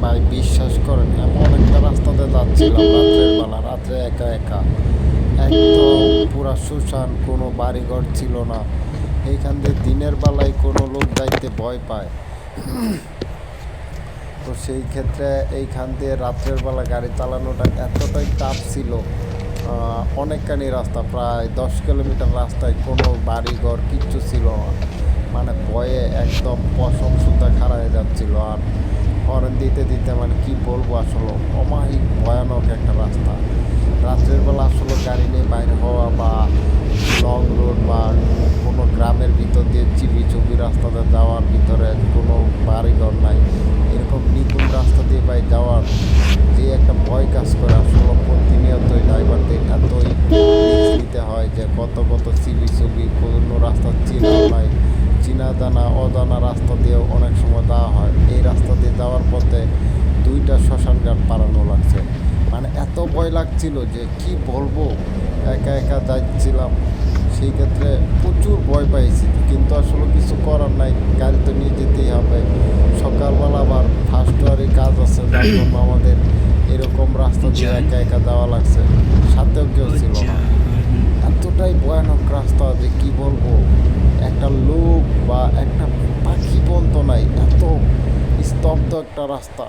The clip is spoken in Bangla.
ভাই বিশ্বাস করেন, এমন একটা রাস্তাতে যাচ্ছিলাম রাত্রের বেলা, রাত্রে একা একা, একদম পুরা শুনশান, কোনো বাড়িঘর ছিল না। এইখান দিয়ে দিনের বেলায় কোনো লোক যাইতে ভয় পায়। তো সেই ক্ষেত্রে এইখান দিয়ে রাত্রের বেলা গাড়ি চালানোটা এতটাই টাফ ছিল। অনেকখানি রাস্তা, প্রায় 10 কিলোমিটার রাস্তায় কোনো বাড়িঘর কিচ্ছু ছিল না। মানে ভয়ে একদম পশম সুদ্ধা খাড়া হয়ে যাচ্ছিল। আর হর্ন দিতে দিতে মানে কি বলবো, আসলে অমায়িক ভয়ানক একটা রাস্তা। রাত্রের বেলা আসলে গাড়ি নিয়ে বাইরে হওয়া বা লং রোড বা কোনো গ্রামের ভিতর দিয়ে চিবি চুবি রাস্তাতে যাওয়ার ভিতরে কোনো বাড়িঘর নাই, এরকম নিপুণ রাস্তা দিয়ে ভাই যাওয়ার যে একটা ভয় কাজ করে, আসলে প্রতিনিয়তই ড্রাইভারদের এতই রিস্ক নিতে হয় যে কত কত চিবি চুবি, কোনো রাস্তা চিনা নাই, চিনা জানা অজানা রাস্তা দিয়েও অনেক সময় যাওয়া হয়। এই রাস্তা দিয়ে যাওয়ার পথে 2টা শ্মশান ঘাট পারানো লাগছে। মানে এত ভয় লাগছিল যে কি বলবো, একা একা যাচ্ছিলাম, সেই ক্ষেত্রে প্রচুর ভয় পাইছি। কিন্তু আসলে কিছু করার নাই, গাড়ি তো নিয়ে যেতেই হবে। সকালবেলা আবার ফার্স্ট ইয়ারে কাজ আছে, যার জন্য আমাদের এরকম রাস্তা দিয়ে একা একা যাওয়া লাগছে, সাথেও কেউ ছিল না। এতটাই ভয়ানক রাস্তা যে কি বলবো, একটা লোক বা একটা পাখি পর্যন্ত নাই, এত স্তব্ধ একটা রাস্তা।